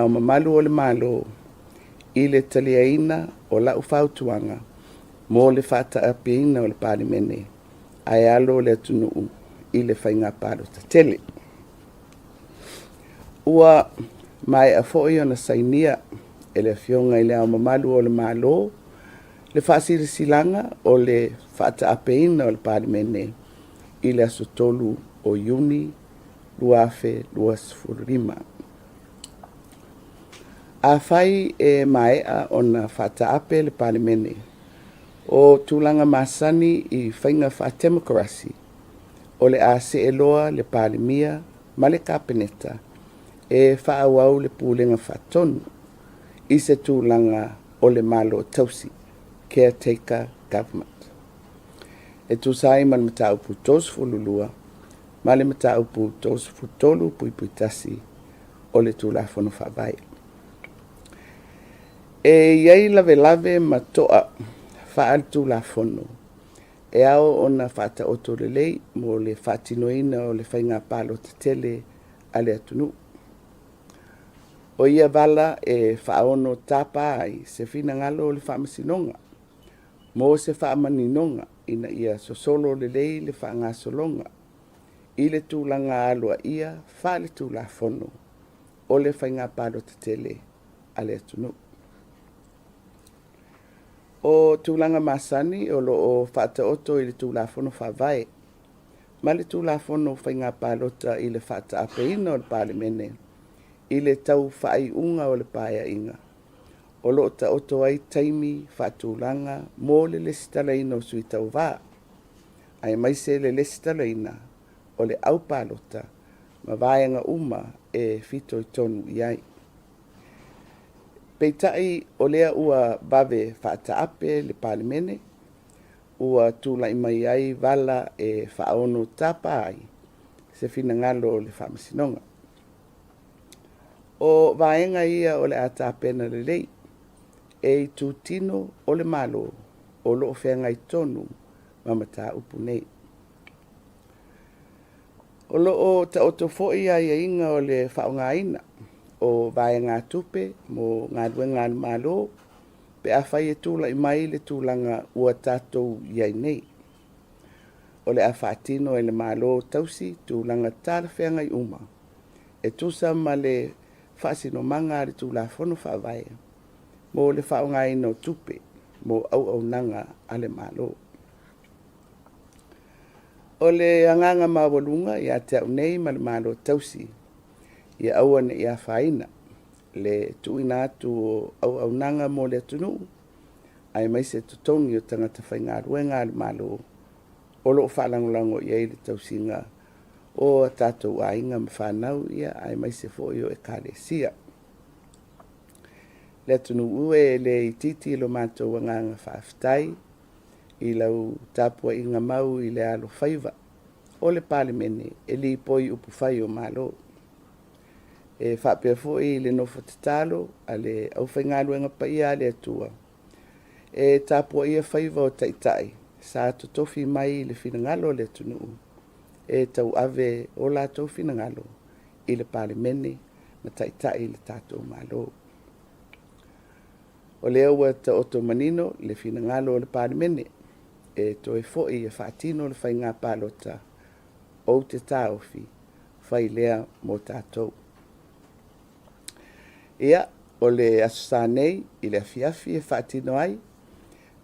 au mamalu o le malo i le taliaina o lau fautuanga mo le faataapiaina o le palemene ae alo le atunuu i le faiga palotatele. Ua mai a foʻi ona sainia e le afioga i le ao mamalu o le malo le faasilasilaga o le faataapeina o le palemene i le aso tolu o Iuni 2025. Afai e maeʻa ona faataape le palemene o tulaga masani i faiga faatemakorasi o le a seʻeloa le palemia ma le kapeneta e faaauau le pulega faatonu i se tulaga o le malo tausi caretaker government. E tusai ma le mataupu 22 ma le mataupu 23 puipuitasi o le tulafono faavae. E iai lavelave ma toa faa le tulafono e ao ona faataoto lelei mo le faatinoina o le faiga palotatele a le atunuu. O ia vala e faaono tapa ai se finagalo o le faamasinoga mo se faamaninoga ina ia sosolo lelei le faagasologa i le tulaga aloaʻia fa le tulafono o le faiga palotatele a le atunuu. O tulaga masani o loo faataoto i le tulafono faavae ma le tulafono faiga palota i le faataapeina o le palemene i le tau faaiʻuga o le paeaʻiga o loo taoto ai taimi faatulaga mo le lesi talaina o sui tauvā ae maise le lesi talaina o le ʻau palota ma vaega uma e fitoitonu i ai. Peitaʻi o lea ua vave faataape le palemene ua tulaʻi mai ai vala e faaono tapa ai se finagalo o le faamasinoga. O vaega ia o le a tapena lelei e tutino o le malo o loo feagai tonu ma mataupu nei. O loo taoto foʻi aiaiga o le faaogāina o vaega tupe mo galuega a le malo pe afai e tulaʻi mai le tulaga ua tatou iai nei. O le a faatino e le malo tausi tulaga talafeagai uma e tusa ma le faasinomaga a le tulafono faavae mo le faaogāina o tupe mo auaunaga a le malo. O le agaga maualuga iā te aʻu nei ma le malo tausi ia aua neʻi afaina le tuuina atu o auaunaga mo le atunuu ae maise totoni o tagata faigaluega a le malo o loo faalagolago i ai le tausiga o tatou aiga ma fanau ia ae maise foʻi o ekalesia. Le atunuu ue le ititi lo matou agaga faafetai i lau tapuaʻiga mau i le alo faiva o le palemene e lipoi upu fai o malo. E faapea foʻi i le nofo tatalo a le ʻaufaigaluega paia a le atua e tapuaʻia faiva o taʻitaʻi sa totofi mai i le finagalo o le atunuu e tauave o latou finagalo i le palemene ma taʻitaʻi i le tatou malo. O lea ua taoto manino le finagalo o le palemene e toe foʻi e faatino le faiga palota ou te taofi fai lea mo tatou. Ia o le aso sa nei i le afiafi e faatino ai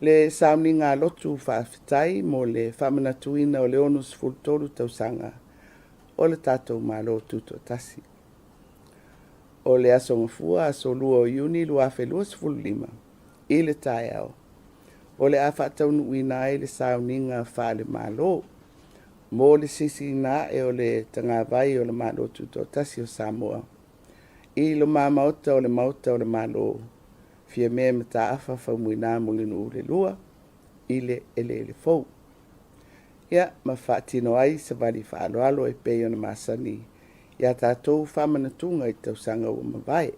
le sauniga lotu faafetai mo le faamanatuina o le 63 tausaga o le tatou malo tutoatasi. O le asogafua asolua o Iuni 2025 i le taeao o le a faataunuuina ai le sauniga faale malo mo le sisinaʻe o le tagavai o le malo tutoatasi o Samoa i lo mamaota o le maota o le malo fia mea mataafa faumuina mo le nuu le lua i le ele fou. Ia ma faatino ai se vali faaloalo e pei ona masani ia tatou faamanatuga i tausaga ua mavae.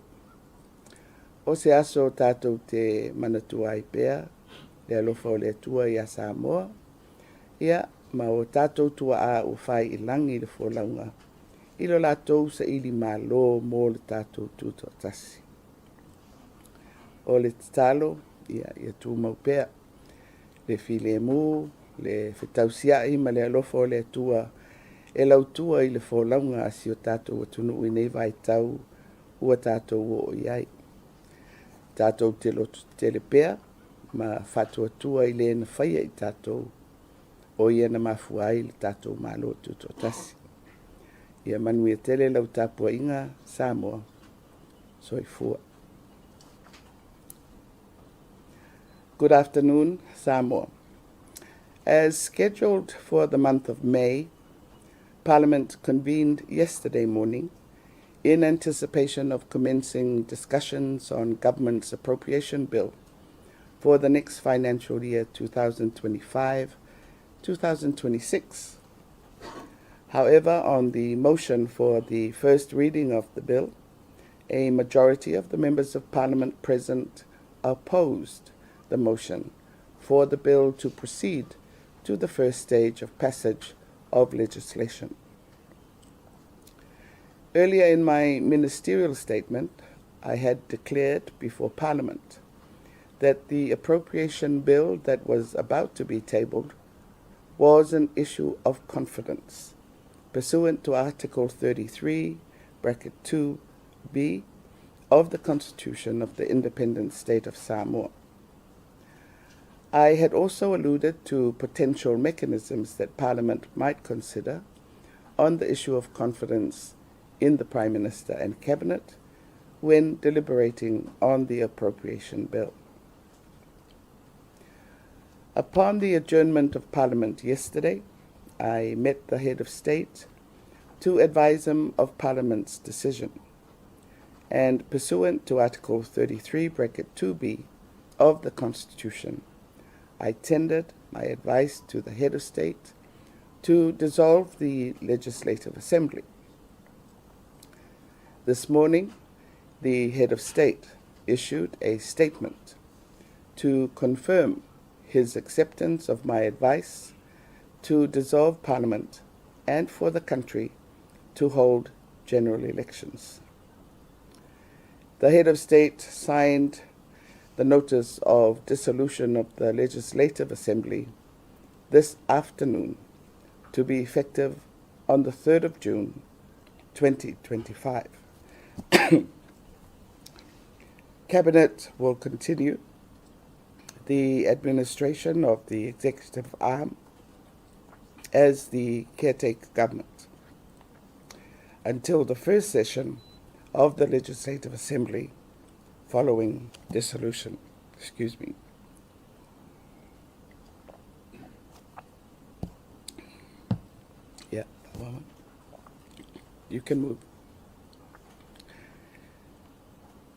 O se aso tatou te manatua ai pea le alofa o le atua ia Samoa ia ma o tatou tuaʻa ua fai i lagi i le folauga I lo lātou sa ili mālo mō le tātou tūtotasi. O le talo, ia tū maupea, le file mū, le whetausiai ma le alofo le atua, e lautua i le fōlaunga asi o tātou atunu i nei vai tau, ua tātou o iai. Tātou te lotu tele pea, ma whatua tua i le na whaia i tātou, o ia na mafuai le tātou mālo tūtotasi. Ia manui e tele lau tāpua inga Samoa, soifua. Good afternoon, Samoa. As scheduled for the month of May, Parliament convened yesterday morning in anticipation of commencing discussions on government's appropriation bill for the next financial year 2025-2026. However, on the motion for the first reading of the bill, a majority of the members of Parliament present opposed the motion for the bill to proceed to the first stage of passage of legislation. Earlier in my ministerial statement, I had declared before Parliament that the appropriation bill that was about to be tabled was an issue of confidence, pursuant to Article 33, bracket 2b of the Constitution of the Independent State of Samoa. I had also alluded to potential mechanisms that Parliament might consider on the issue of confidence in the Prime Minister and Cabinet when deliberating on the appropriation bill. Upon the adjournment of Parliament yesterday, I met the Head of State to advise him of Parliament's decision, and pursuant to Article 33, bracket 2b of the Constitution, I tendered my advice to the Head of State to dissolve the Legislative Assembly. This morning, the Head of State issued a statement to confirm his acceptance of my advice to dissolve Parliament and for the country to hold general elections. The Head of State signed the notice of dissolution of the Legislative Assembly this afternoon to be effective on the 3rd of June 2025. Cabinet will continue the administration of the executive arm as the caretaker government until the first session of the Legislative Assembly following dissolution. Excuse me. Yeah, you can move.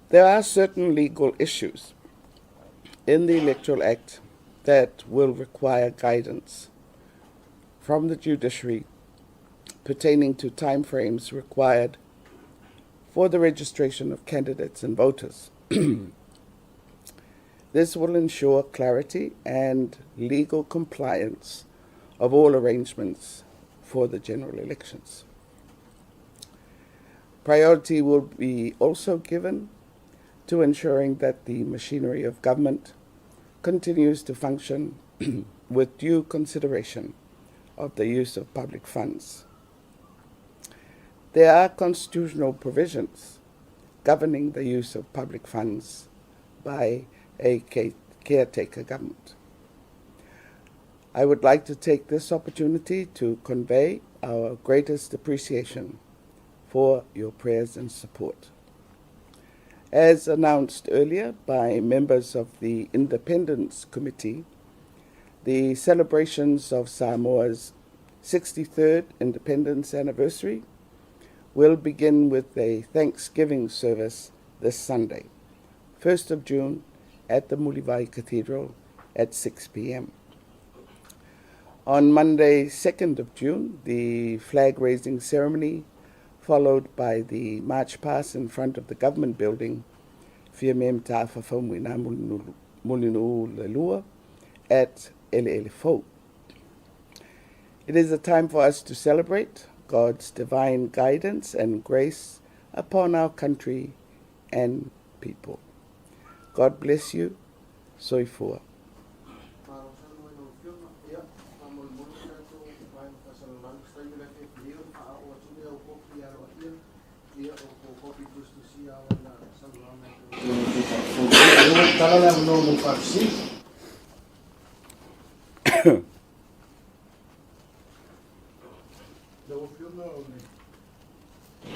There are certain legal issues in the Electoral Act that will require guidance from the judiciary pertaining to timeframes required for the registration of candidates and voters. This will ensure clarity and legal compliance of all arrangements for the general elections. Priority will be also given to ensuring that the machinery of government continues to function with due consideration of the use of public funds. There are constitutional provisions governing the use of public funds by a caretaker government. I would like to take this opportunity to convey our greatest appreciation for your prayers and support. As announced earlier by members of the Independence Committee, the celebrations of Samoa's 63rd independence anniversary will begin with a Thanksgiving service this Sunday, 1st of June, at the Mulivai Cathedral at 6 p.m. On Monday, 2nd of June, the flag-raising ceremony, followed by the march past in front of the government building, Fiamem Ta'afafauina Mulinu Lelua, at Ele Fo. It is a time for us to celebrate God's divine guidance and grace upon our country and people. God bless you. Soifua.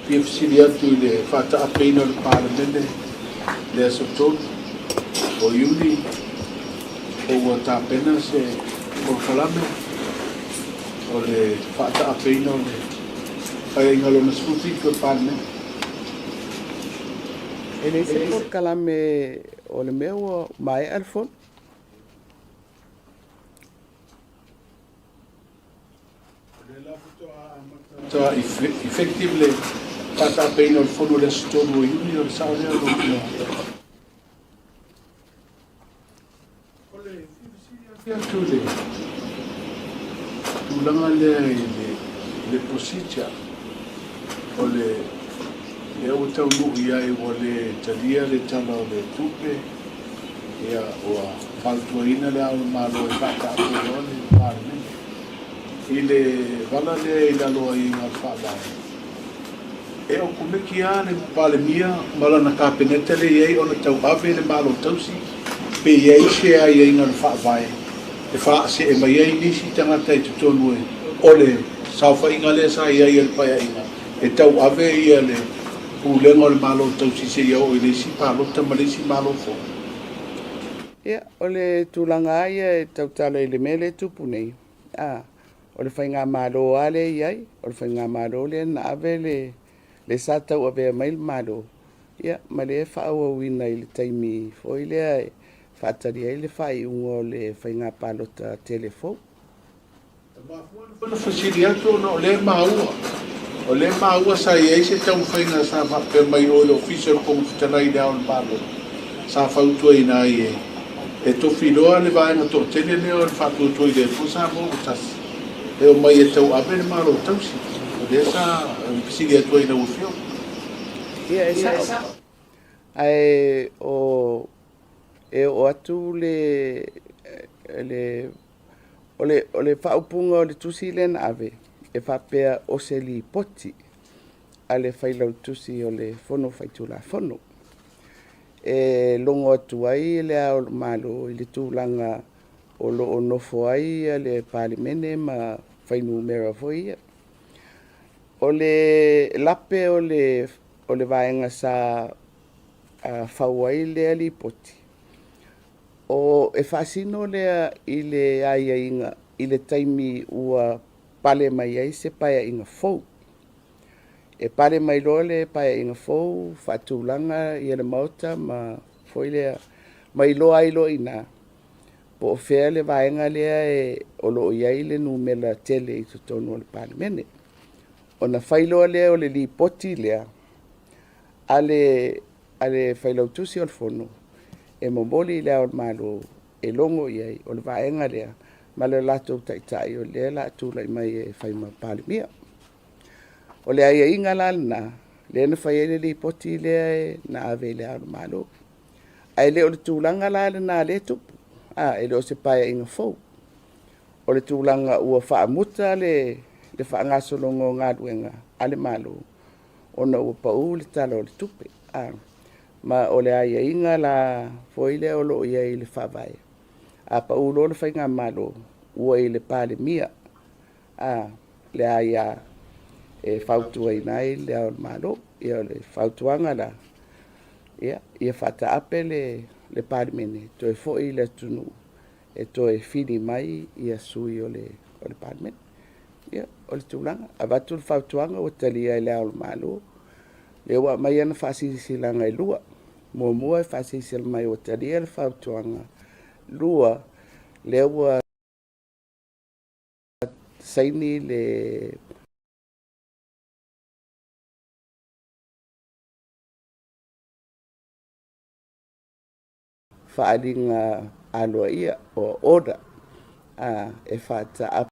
PFC atu i le whaataapeina o le Parlemene le asotonu o iuni o ua tāpena se o kalame o le whaataapeina o le whainga lona sputi ko Parlemene. Ele se o kalame o le mea mai alfon. So effectively whaataapeina o le fono le asotonu o iuni o le saolea o le atu le tulaga lea le procedure o le au taunuu ia e ua le talia le tala o le tupe ia ua fautuaina le ao le malo e faataapeina o le Parlemene i le vala lea i laloa i ga faavae e o kumeki a le palemia ma lana kapeneta leiai ona tauave le malo tausi pe iai sea iaiga le faavae e faasee mai ai nisi tagata i totonu o le saofaiga lea sa iai le paeaiga e tauave ia le pulega o le malo tausi seia o i le isi palota ma le isi malo fo. Ia, o le tulaga ia e tautala i le mea le tupu nei. O le whainga malo ale iai, o le whainga malo le na ave le sa tau ave mai le malo. Ia, ma le whaau wina i le taimi foi lea e whaatari ai le whai ungo le whainga palota telefou. Ona fasiri atu ona o le maua. O le maua sa iai se tau whainga sa mape mai o le official kongufitanai le ao le malo. Sa whautua ina ai e. E tofi loa le vaenga to tene leo le whatutua i le fusa mo utasi. E o mai e tau ape le malo tausi. O le sa fasiri atu ai na ufio. Ia, e sa. Ai o atu o le whaupunga o le tusi le na ave. E whapea o se li poti a le whailau tusi o le fono whaitula fono. E longo atu ai le ao malo i le tūlanga o lo o nofo ai le Parlemene ma whainu mera foi. O le lape o le vaenga sa whauai le li poti. O e whasino lea i le aia inga i le taimi ua pale mai ai se paia inga fou. E pale mai loa le paia inga fou, whatulanga i le mauta ma foi lea mai loa ai loa ina. Po o whea le vaenga lea e o lo iai le numela tele i tutonu o le Parlemene. O na whailoa lea o le li poti lea ale whailau tusi o le fono. E momoli lea o le malo e longo iai o le vaenga lea ma le lato taitai o le la tūlai mai e whaima Parlemia. O le aia inga lana, le na whaiele li poti lea e na ave lea o le malo. Ai le o le tūlanga lana na le tupu. E le o se paia inga fou. O le tūlanga ua whaamuta le whaangasolongo ngā duenga ale malo. O na ua pau le tala o le tupe. Ma o le aia inga la foi lea o lo ia i le whawai. A pau lo le whainga malo ua i le Parlemia. Le aia e whautua i nai le ao malo. Ia o le whautuanga la. Ia whata ape le Parlemene. To e foi le tunu. E to e fini mai ia sui o le Parlemene. Ia o le tūlanga. A watu le whautuanga o talia i le ao malo. Le ua mai ana whasisilanga i lua. Mua e whasisil mai o talia le whautuanga. Lua le ua saini le whaalinga aloa ia o oda e whata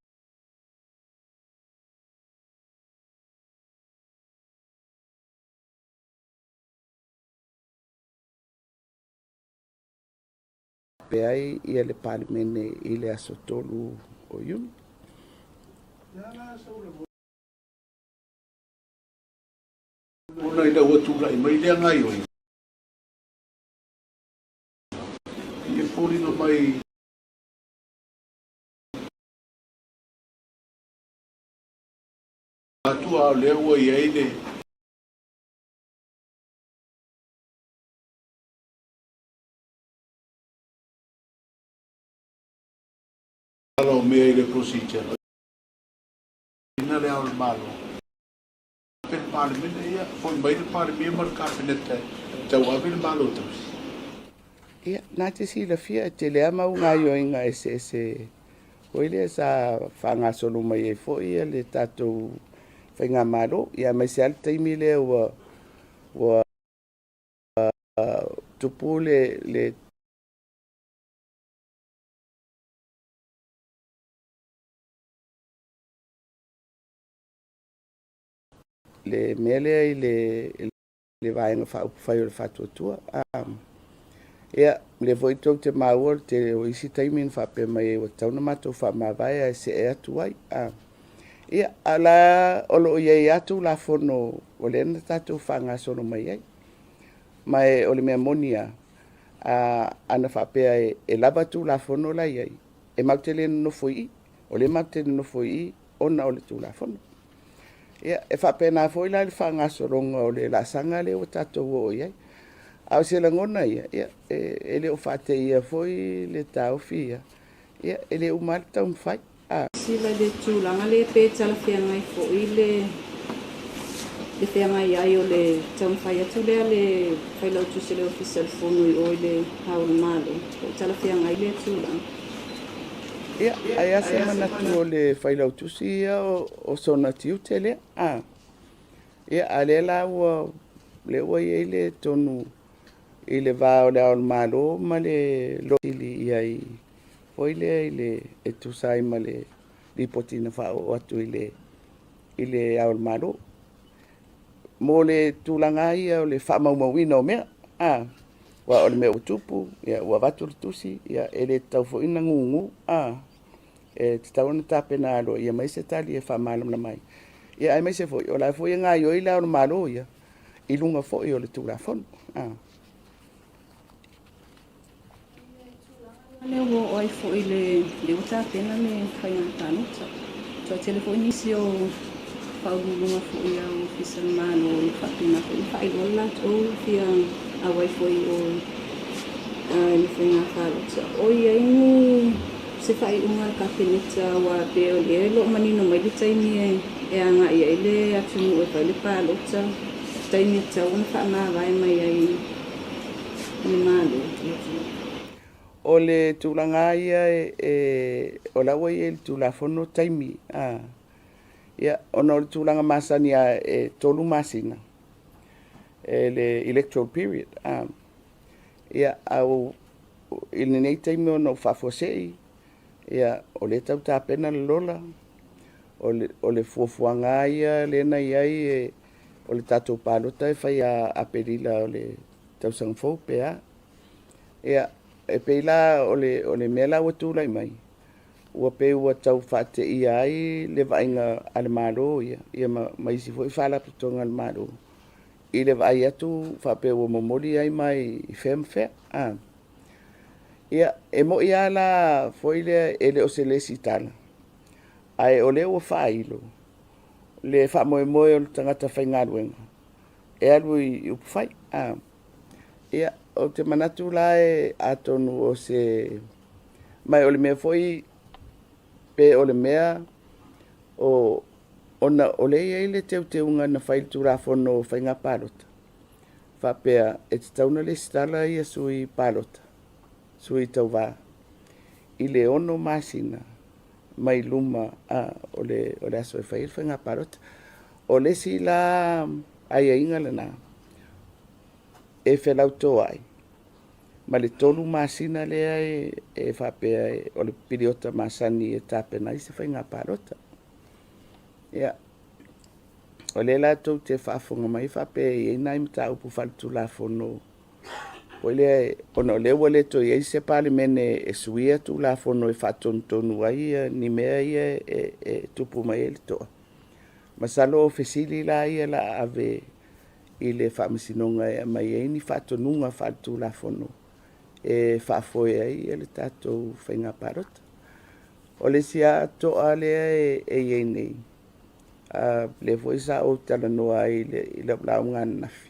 whaape ai ia le palemene i le aso tolu o iuni. Ona ina ua tūlai mai lea ngai oi. Ia pōrino mai atua o lea ua ia ine. Ala o mea i le procedure. Ina le au le malo. Pen palemene ia, foi mai le palemene mar kabinete. Tau awe le malo tausi. Ia, nā te si la fia te lea mau ngā ioinga ese. Hoi lea sa whanga solo mai e fo ia le tātou whainga malo. Ia mai se al taimi lea ua tupu le mea lea i le vaenga whai o le whatuatua. Ia, le voi tau te maua te o isi taimin whape mai e o tauna matou wha mawai a se e atu ai. Ia, ala olo o iei atu la fono o le ena tātou whanga sono mai ai. Mai o le mea monia ana whapea e lava tu la fono la iei. E mau te le nofo i, o le mau te nofo i, ona o le tu la fono. Ia, e whapea nā foi la le whanga soronga o le la sanga le o tātou o iei. Au se langona ia, ele o whate ia foi le tau fia. Ia, ele o mali tau mwhai. Sila le tūlanga le pē tala whiangai fo i le whiangai ai o le tau mwhai atu lea le whailau tusi le official whonui o i le haura malo. O tala whiangai le tūlanga. Ia, ai ase manatu o le whailau tusi ia o sona tiu te lea. Ia, a le la ua, le ua i le tonu i le vao le au malo ma le lotili ia i foi le i le e tusai ma le lipotina whao atu i le au malo mo le tūlanga ia o le whamaumawina o mea wa o le mea utupu ia ua watu le tusi ia e le tau fo ina ngungu e te tau na tāpena alo ia mai se tali e whamalam na mai ia ai mai se foi o la foi ngā i o i le au malo ia i lunga foi o le tūlafon Le o ai fo i le uta pena me whainga tānuta. Tua telefoni si o whaurulunga fo i au official man o i whapina fo i whairola o fia awai fo i o i whainga tānuta. O i aini se whai unga ka penita wa pe o le lo manino mai le taimi e anga i le atunu e whai le pālota. Taimi e tau na wha vai mai ai ni malo. O le tūlanga ia o laua ia le tūlafono taimi. Ia, ona o le tūlanga masani a tolu masina. Le electoral period. Ia, au ili nei taimi ona o whafosei. Ia, o le tau tāpena le lola. O le fuafuanga ia lena iai o le tātou pālota e whai a perila o le tausang fau pea. Ia, e peila o le mea la ua tūlai mai. Ua pe ua tau whate ia ai le vainga ale maro ia. Ia mai si fo i whalaputonga ale maro. I le vai atu whape ua momoli ai mai i whemwhea. Ia e mo ia la fo i le ele o se lesi tala. Ai o le ua whailo. Le wha moe moe o le tangata whaingaruenga. E alu i upwhai. Ia o te manatu la e atonu o se mai o le mea foi pe o le mea o ona o le ia le teunga na whail tūrafono o whainga pālota. Whapea e te tauna le stala ia sui pālota, sui tau wā. I le ono masina mai luma o le aso e whail whainga pālota. O le si la ai inga lana. E whelau tō ai. Ma le tolu masina lea e whapea o le piriota masani e tāpena i se whainga pārota. Ia. O le la tau te whaafonga mai whapea i nai mta upu whaltu la whono o le ona le wale to ye se palimene e suia tu la fono e fatontonu ai ni mea ia e tupu mai ele toa. Masalo ofisili la ia la ave i le whaamisinonga e mai e ni whatonunga whatu la fono e whaafoe ai e le tātou whainga parota. O le sia toa lea e iei nei. Le foi sa o tala noa i le launga nafi.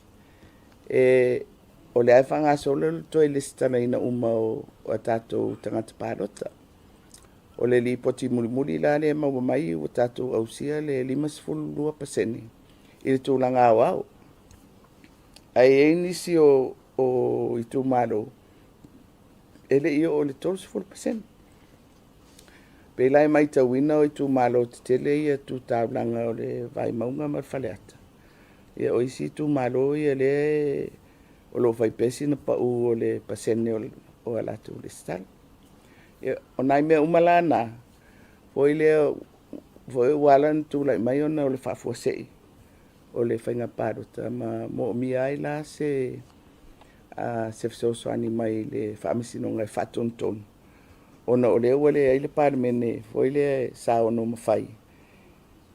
O le ai whanga solo to i le sitana ina uma o a tātou tangata parota. O le li poti mulimuli la le maua mai o tātou au sia le 5.2% i le tūlanga au au. Ai e nisi o i tū maro ele iyo o le 12%. Pe lai mai tauina o i tū maro te tele ia tū tāulanga o le vai maunga mar whaleata. Ia o isi tū maro ia le o lo fai pesi na pa o le pasene o alatu le stala. O nai mea umalana, foi walan tu lai mai ona o le whafuasei, o le whainga parota, ma mo mi ai la se fesosoani mai le whaamisinonga e whatonton. Ona o le ua le ai le paramene, foi le sa ono mawhai.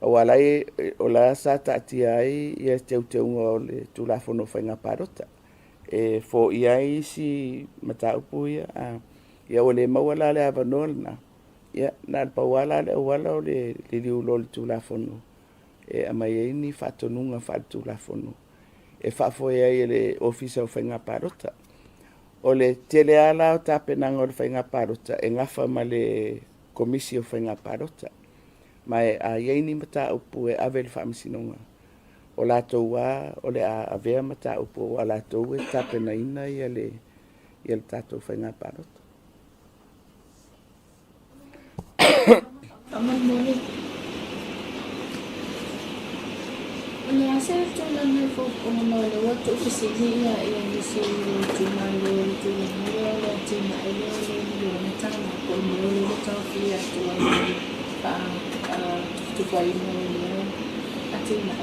O walai o la sa taatia ai ia teunga o le tulafono whainga parota. Fo iai si mataupu ia o le mawala le avanoa na ia na pawala le wala o le liulo le tulafono a mai ai ni fatonunga fa tulafono e fa foi ai le ofisa o whainga parota o le teleala o tapenanga o le whainga parota e ngafa ma le komisi o whainga parota mai a iai ni mataupu e ave le whaamisinonga o lātou wā, o le a vea mata upo, o lātou e tapena ina ia le tātou whainga parota. Amamoni. O le ase tūlanga fo kono le watu ofisini ia nisi tūmalo tūmalo le tina ele le matana kono le tawhia tuai tupaino atina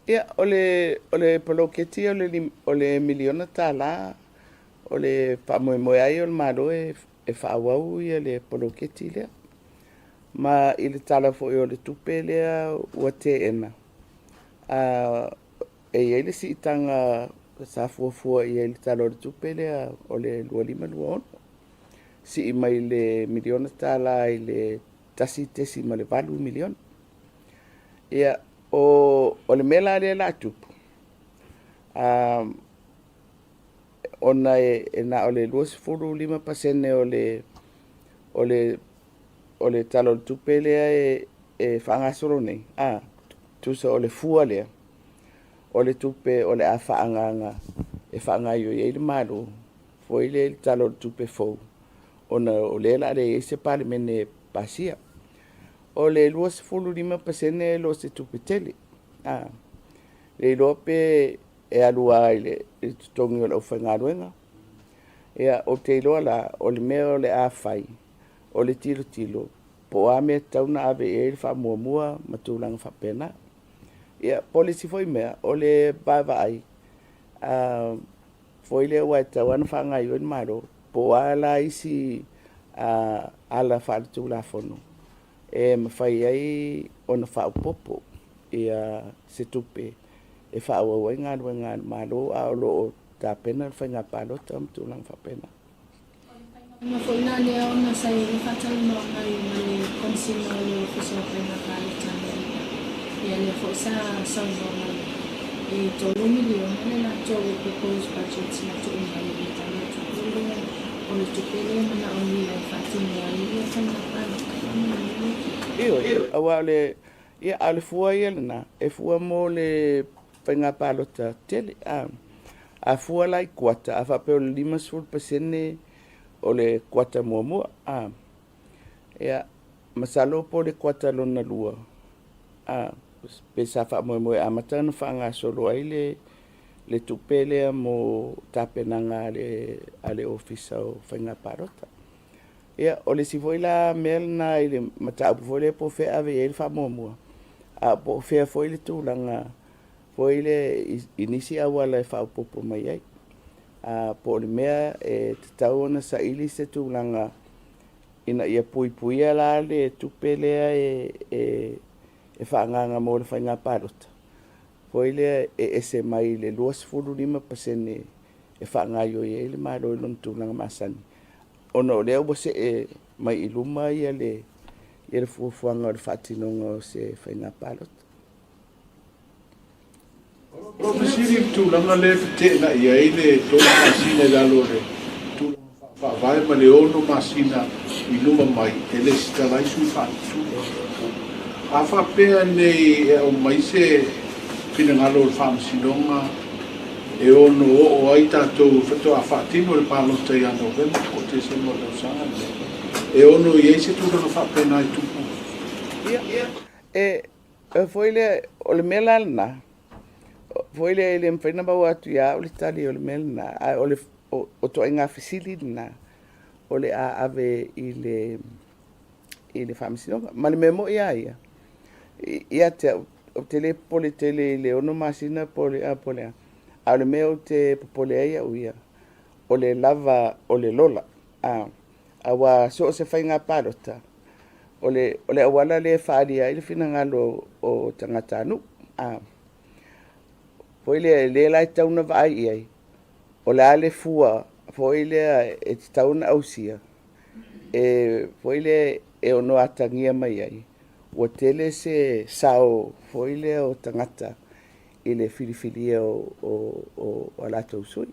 Ia, o le poloketi o le miliona tāla, o le whamoemoe ai o le maro e whaawau ia le poloketi lea. Ma i le tala fo o le tupe lea ua te ena. E iei le si itanga sa fuafua i le tala o le tupe lea o le 2.5 si i mai le miliona tāla i le tasi tesi ma le 4 miliona. Ia, o le mela le la tupu. Ona na o le 2.5% o le talo tupe lea e whaangasoro nei. Tusa o le fua lea. O le tupe o le a whaanganga e whaangaio i le maru. Foi le talo tupe fou. Ona o le la le e se pale mene pasia. O le 2.5% lo se tupitele. Le lope e alua i le tutongi o le whaingaruenga. Ea o te iloa la, o le mea o le awhai, o le tilo. Po a mea tauna ave e le whamuamua matulanga whapena. Ea polisi foi mea, o le bava ai. Foi le wai tauana whangai o le maro. Po a la isi ala whātu la whono. E mawhai ai o na whaupopo ia se tupe e whaawawai ngā maro a o loo tā pena whainga pārota am tūlang whapena. Na foi na lea o na sai na whatau no ngai mani konsima o leo fiso whainga pārota ia le foi sa no ngai e tolu miliona le na tō e proposed budget na tō ngai e tala tūpele o le tūpele mana o ni ai whatini ai e whainga pārota. Io, awa le ia ale fua ia na e fua mo le whainga pārota tele a fua lai kuata a whapeo le 5% o le kuata mua ia masalo po le kuata lona lua pe sa whamoe a matana whaanga solo ai le tupele mo tapenanga ale ofisa o whainga pārota. Ia, o le si foi la mel na i le mataupu foi le po fea ave e le whamomua. Po fea foi le tūlanga foi le inisi awala e whaupopo mai ai. Po le mea e te tau ona sa ili se tūlanga ina ia puipuia la le tupe lea e whaanganga mo le whainga parota. Foi le e se mai le 2.5% e whaangaio i le maro i lon tūlanga masani. Ono leo bo se e mai iluma ia le fuafuanga o le whatinonga o se whainga parota. Profesiri tūlanga le whitena ia i le tōna masina i lalo le tūlanga whaavai ma le ono masina i luma mai e le sitalai sui whaatu. A whapea nei e o mai se pinangalo le whaamasinonga e ono o ai tātou whato a whaatino le pālota i ano vema o te se mo leo sanga e ono i eise tūlanga whapea nai tupu. E foi le o le mea lalna. Foi le mwhaina mau atu ia o le tali o le melna, o to inga fisili na, o le a ave i le whamisinonga. Ma le memo ia ia. Ia te o te le pole tele le ono masina pole a pole a. A le mea o te popole ia uia. O le lava o le lola. A wa so se whainga parota. O le awala le whaaria i le whinangalo o tangata anu. Foi le lai tauna vai ai. O le ale fua, foi le e tauna ausia. Foi le e ono atangia mai ai. O tele se sao, foi le o tangata i le filifilia o alata usui.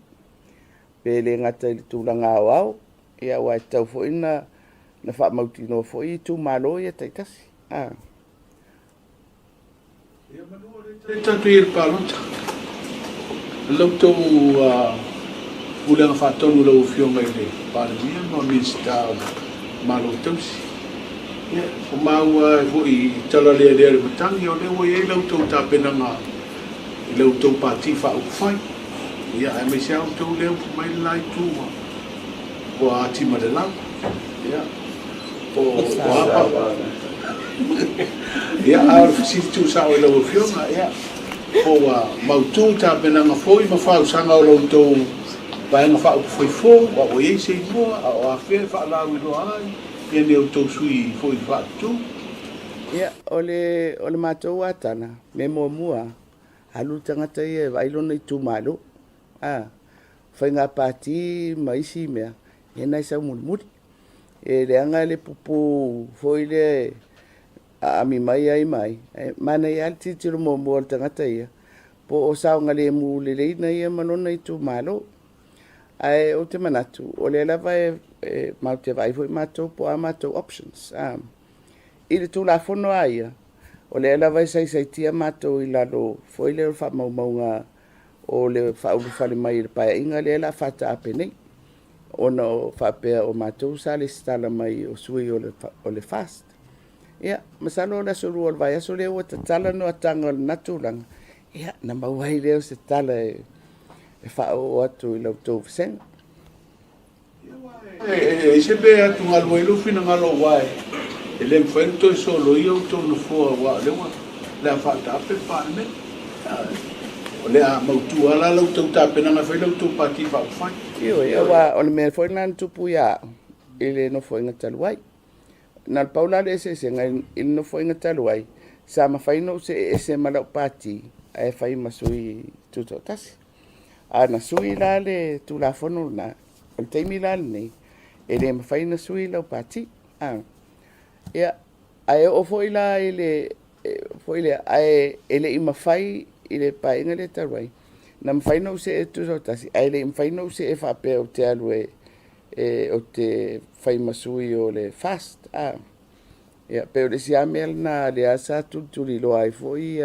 Pe le ngata i le tūlanga au, ia wai tau foi na whaamautino foi i tū malo ia taitasi. Ia manua le tatu i le pālota. Lautou ulenga whaatonu lau whionga i le pālemia ma minsta malo tausi. O maua i tala lea lea le matangi o lewa i lautou tāpenanga i lautou pāti whaukufai. Ia e me se autou leo mai lai tūma o a tima le lau. Ia o apa. Ia a fisi tu sao i lau whionga. Ia o mautu tāpenanga foi ma whausanga o lautou paenga whaukufai wa o ei se mua o a whea whaalau i roa ai ia ne o tau sui foi whaatu. Ia, o le mātou atana, me mua, halu tangata ia wailona i tūmalo. Whainga pāti maisi mea, e nai sau muri. E leanga le pupu foi le ami mai ai mai. Mana i alti tiro mo tangata ia. Po o saunga le mu le leina ia manona i tūmalo. Ai o te manatu, o le lava mau te vai foi mātou po a mātou options. I le tūla whono aia, o le lava i sai tia mātou i lalo, foi le wha maunga o le whauru whare mai le paia inga le la whata ape nei. Ona o whapea o mātou sa le stala mai o sui o le fast. Ia, masalo la suru o le vai aso leo ta tala no atanga o le natulanga. Ia, na mauai leo se tala e whao atu i lau tō whasenga. E se be atu ngalo i lufi na ngalo wai. E le mwhento i solo i au tō na fua wa lewa. Le a whata ape whaane. O le a mautu ala lau tau tape nanga whai lau tō pati whao whai. Io, ia wa o le mea whai nana tupu ia i le no whai ngatalu ai. Nā paula le se ngai i no whai ngatalu ai. Sa ma whai no se e se malau pati e whai masui tuto tasi. Na sui la le tu la fono na o te mi la nei e le mawhai na sui lau pati ia ai o foi la ele ai ele i mawhai i le painga le tarai na mawhai no se e tu tasi ai le mawhai no se e whape o te alu o te whai masui o le fast ia pe o le si amel na le asa tuli lo ai foi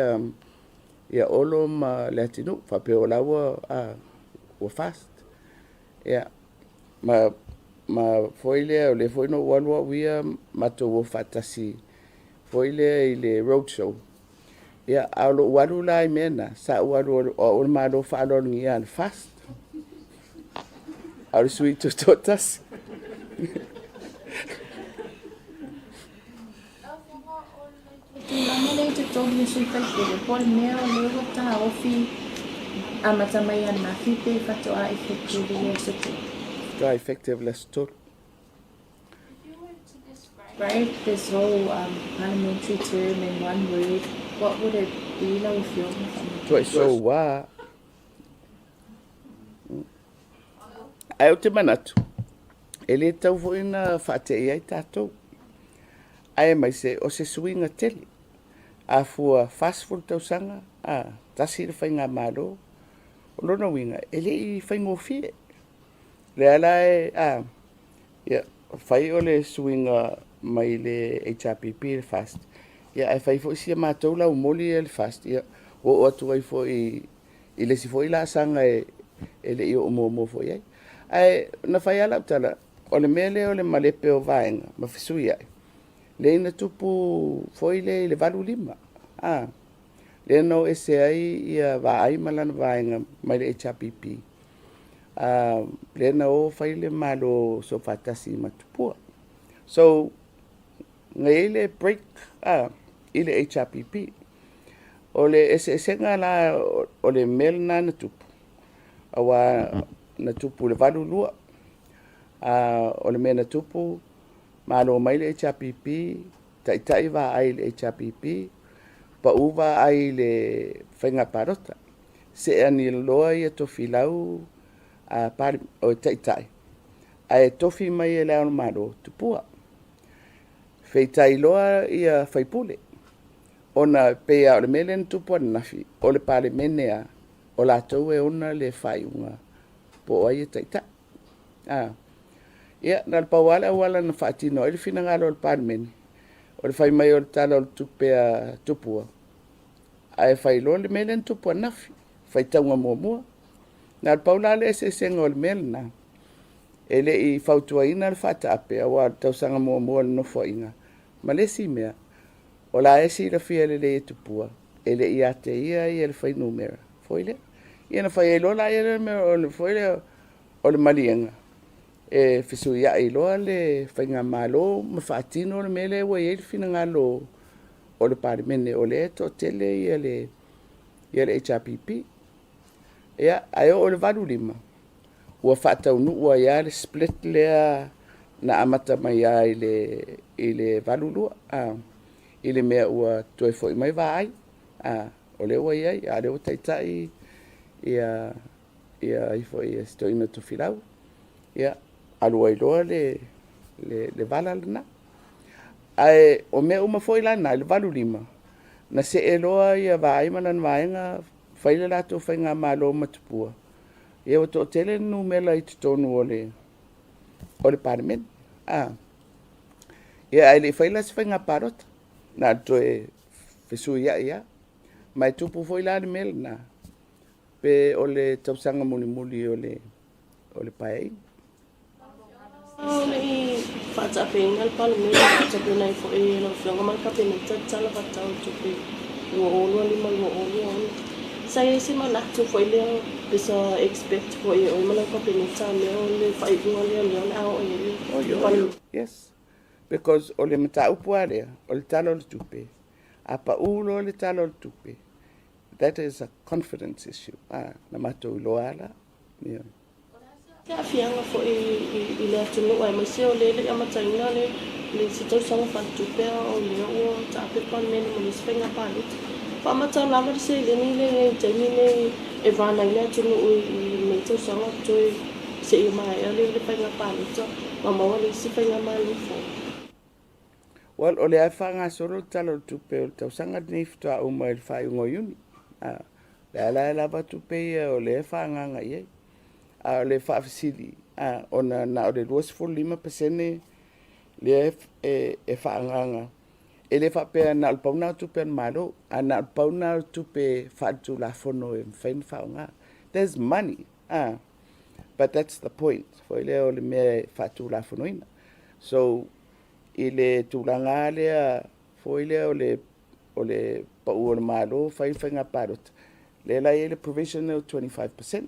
ia olo ma le atinu whape o lawa o fast. Ia, ma foi le o le foi no walua wia mato o fatasi. Foi le i le roadshow. Ia, alo walu lai mena, sa walu o malo whaalo ngia an fast. Alo sui tutotas. Lama le te tolu sui pai pele pole mea o le wata ofi a matamai ana fipe fatoa effective le soto. Fatoa effective le soto. Right, this whole parliamentary term in one word, what would it be like if you're Toi so wa. Ai o te manatu. Ele tau fo ina whate i ai tātou. Ai mai se o se suinga tele. A fua fast food tau sanga. Tasi le whainga malo. O lona winga. Ele i whaingo fie. Le ala whai o le suinga mai le HRPP le fast. Ai whai fo isi mātou lau moli le fast. O atu ai fo i le si fo i la sanga ele i o mo fo i ai. Ai na whai ala utala. O le mele o le malepe o vaenga, ma fisui ai. Le ina tupu foi le valu lima. Le no ese ai ia vaai malana vaenga mai le HRPP. Le na o fai le malo so fatasi matupua. So, ngai le break i le HRPP. O le ese nga la o le mele na tupu. Awa na tupu le valu lua. O le mena tupu, malo mai le HRPP, tai va ai le HRPP, pa uva ai le whainga parota. Se ani loa ia tofi lau o tai. Ai tofi mai e leo malo tupua. Feitai loa ia whaipule. Ona pea o le melen tupua nafi, o le pale menea, o la tau e ona le whaiunga, po ai e tai. Ia, nal pawala wala na whaatino, ele fina ngalo o le parmeni. O le whai mai o le tala o le tupea tupua. Ai whai lo le melen tupua nafi. Whai taunga mua. Nal paula le se senga o le melena. Ele i whautua ina le whata ape, awa tausanga mua le nofo inga. Ma le si mea, o la esi la fia le e tupua. Ele i ate ia i ele whai numera. Foile? Ia na whai e lola ia le mea o le foile o le malienga. Fisu ia i loa le whainga malo, ma whaatino le mele ua i fina ngalo o le parimene o le to tele ia le HRPP. Ia, ai o le valu lima. Ua whaatau nu ua ia le split lea na amata mai ia i le valu lua. I le mea ua toi fo i mai vai. O le ua ia, a le o taitai ia i fo i stoina to filau. Ia, alua iloa le vala lana. Ai, o mea uma foi lana, le valu lima. Na se e loa ia vai manan vaenga, whaile lato whainga malo matupua. Ia o to tele nu mela i tutonu o le parliament. Ia ai le whaila se whainga parota. Na to e fesu ia. Mai tupu foi lana mela na. Pe o le tausanga muli o le paei. Nei whaatapinga le palu mea whaatapinga i fo e la whionga mai kapena tala whatau tupi lua olua lima lua olua. Sa e si manatu fo i leo bisa expect fo e o mana kapena tala leo le whaidunga leo le ao e le. Yes, because o le mata upua rea, o le tala o le tupi. Apa ulo o le tala o le tupi. That is a confidence issue. Na mato iloa ala. Yeah. Ka fianga fo i le atunu ai mai se o le amataina le sito sanga fantupe o le o tape pan men mo le spenga palit. Fa mata lava se le ni le temi le e vana ile atunu i me to sanga to se i mai le spenga palit. Mama le spenga mai fo. Well, o le ai whanga soro talo tupe o tau sanga ni fitoa o mai le whai ungo yuni. Le ala lava tupe o le whanga ngai le whaafisiri ona na o le 25% le e whaanganga. E le whapea na alpauna tupe an malo, na alpauna tupe whaatu la fono e mwhain whaonga. There's money, but that's the point. For ile o le mea whaatu la fono ina. So, ile tūlanga lea, for ile o le pau o le malo, whainwhainga parot. Le la ele provisional 25%.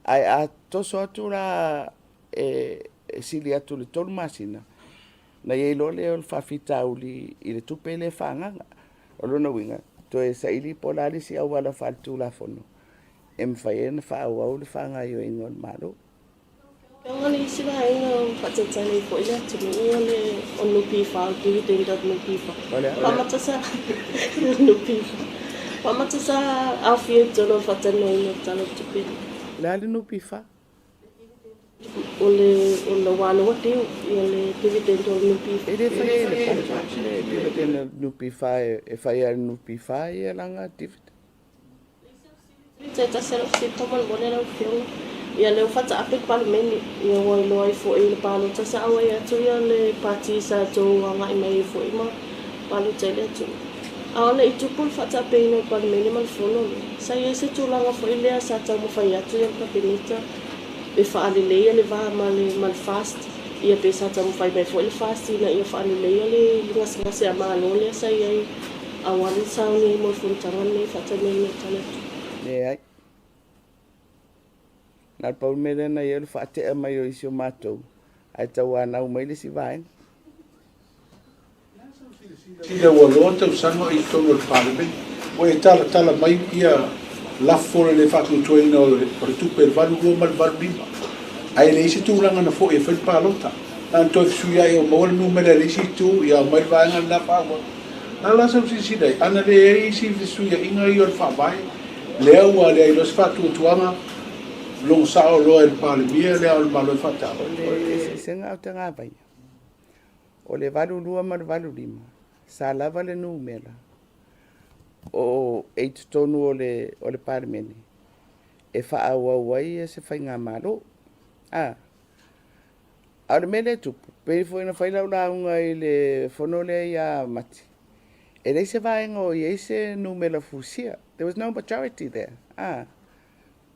Ai a toso atu la sili atu le tolu masina. Na ye lo le o whawhita uli i le tupe le whanganga. o lona winga toe sa ili polari si au ala faltu la fono em faena fa au le fanga yo ingol malo Kaya ni sila ay patsatsanay po ila tumuuli onu pifa dividend at nu pifa. Pamata sa nu pifa. Pamata sa afiat jolo fatsanay no talo tupi. la no pifa Ole wano wati ole dividend or nu pifa. ele fa le dividend no pifa e fa ya no pifa e langa dividend Teta selo si toman bonela fiong. Ia leo fata apik palimeni ia wai loai fo i le palo tasa awa ia tu ia le pati sa tau anga i mai fo i ma palo tele atu. Awa le itupul fata api ina palimeni mal fono le. Sa ia se tulanga fo i lea sa tau mawhai atu ia kapinita e whaalilea le vaha mal fast. Ia pe sa tau mawhai mai fo i le fast ina ia whaalilea le ngasi a maano lea sa ia i awali sao ni mo funtangan ni fata nei na tala tu. ai na pau mele na ia fa te mai o isio matou ai tau ana mai le si vai Ila walo te usanga i tono le parliament. O e tala mai ia la fore le fatu tuina o le tupe le valu lo mal valu lima. Ai le isi tūranga na fo e whai palota. Na toi suia i o mawal numera le isi tū ia mai vaenga na whawa. Na la sam si dai ana le e isi suia inga i o le whawai. Lea ua le ai los fatu tuanga long sao lo el palimia le al malo fata. le senga o tanga vai o le valu lua ma le valu lima sa lava le numera o e tonu o le parmeni e fa awa wai se fa nga malo Ar mele tupu, pe foi na fai la unga i le fonole ia mati. E le se vaenga i ese numela fusia. There was no majority there.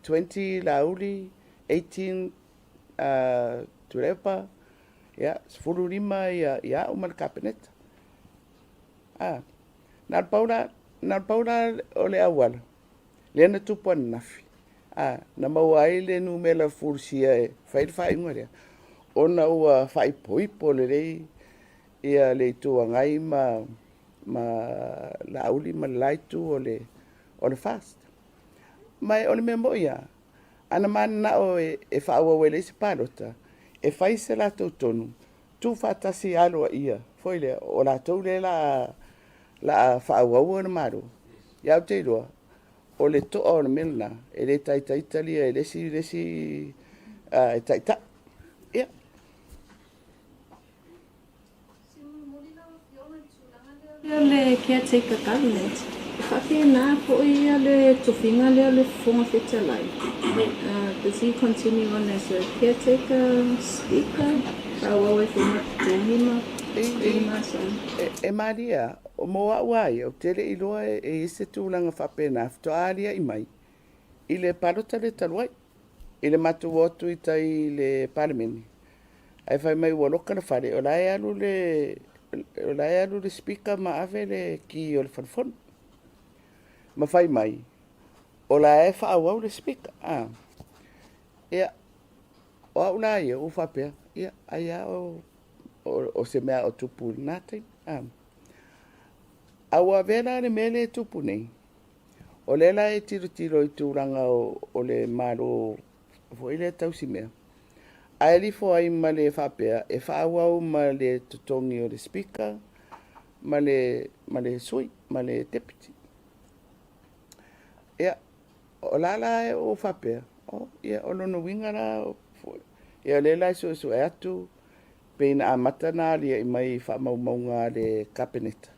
20 lauli, 18 turepa, ya, sfuru lima ia umal kabinet. Nal paula o le awala. Lena tupu an nafi. Na mawai le numela fusia e fai ngore. Ona ua fai poipo le rei ia le tua ngai ma lauli ma laitu o le fast. Mai o le mea moia, ana mana o e whaua wele se parota, e fai se la tau tonu, tu whatasi aloa ia, foi le, o la tau le la whaua ua na maru. Iau te roa, o le toa o na melna, e le taita italia, e lesi taita. Ia. Le caretaker government. Whake nā po ia le tofinga lea le fonga whetalai. Does he continue on as a caretaker speaker? Kawawe whenga tōmima? E Maria, o moa wai, o tere i loa e ise tūlanga whapena, to aria i mai. I le parota le taluai. I le matu wotu i tai le parlemeni. Ai whai mai waloka na whare, o lai alu le speaker ma ave le ki o le whanfon. Ma whai mai, o la e whaawau le speaker. Ia, o au la ia, o whapea. Ia, aia o se mea o tupu nātai. Awa vera le mele tupu nei. O le la e tiro i tūranga o le maro, fo ile tausi mea. Ai li fo ai ma le whapea, e whaawau ma le tutongi o le speaker, ma le sui, ma le deputy. Ia, o lala e o whapea, ia, o lono wingara, ia le lai so e atu, peina a matana lia i mai whamaumaunga le kapeneta.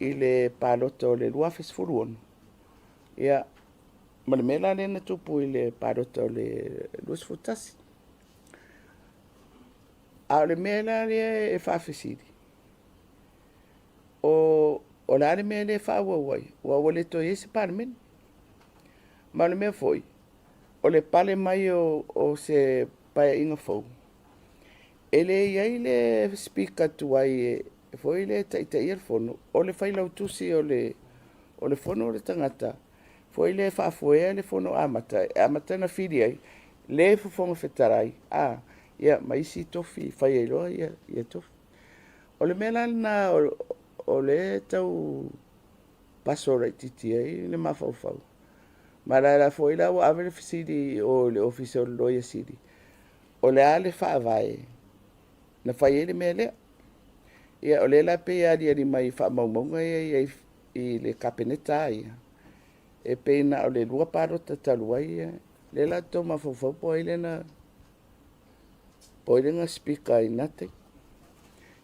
I le palota o le luafes furuon. Ia, ma le mela le na tupu i le palota o le luas futasi. A le mela le e whawhesiri. O la le mea le whawawai, wa le to ese parmen. Ma le mea foi, o le pale mai o se paia inga fau. Ele iai le speaker tuai e foi le taitai al fono, o le whailau tusi o le fono o le tangata. Foi le whaafoea le fono amata na whiri ai, le fufonga whetarai. Ia, mai si tofi, whai eiroa, ia tofi. O le mea na o le tau paso rai titi ai le mafaufau. Ma la foi la o ave le fisili o le office o le loia sili. O le ale whaavae. Na whai ele mea lea. Ia o le la pe ali mai whaamaumaunga i le kapeneta ia. E peina o le lua parota talua ia. Le la tau mafaufau po ele na nga speaker i nate.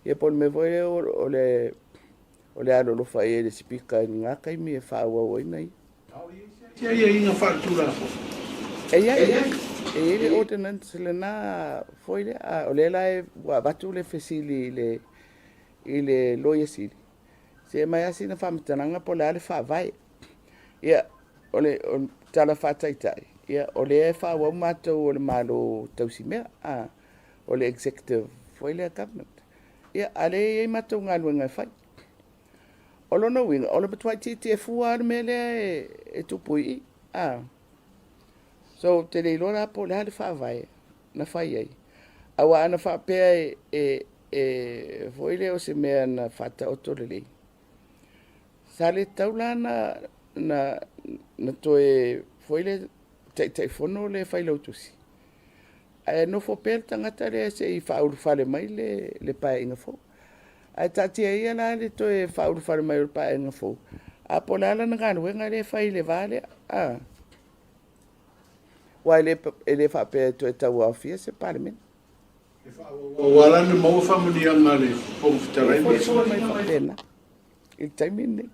Ia po me voi o le alo lo fai le speaker i ngaka i mi e whaua o inai. Ia inga whātura fo. Ia, le ordinance le na foi le o le la wa batu le fesili i le loia sili. Se mai asi na whamatananga po le ale whaavai. Ia, o tala whaataitai. Ia, o le whaua matou o le malo tausimea. O le executive foi le government. Ia, ale e matou ngā luenga whai. O lona winga, o le patuai titi e fua me le e tupui. So, te le ilora po le hale whaavai. Na whai ai. Awa ana whaapea foi le o se mea na whata o tole lei. Sa le taula na toe foi le tai fono le whai lautusi. No fo pel tangata le se I whauru whale mai le pae inga fo. Ai tatia ia la le toe whauru whale mai le pae inga fo. A po la na ngānu wenga le whai le vale. Wai le whapea toe tau au fia se parliament. Wala ni mau whamuni anga le pōwhitarai. Foi mai whapena. I taimine.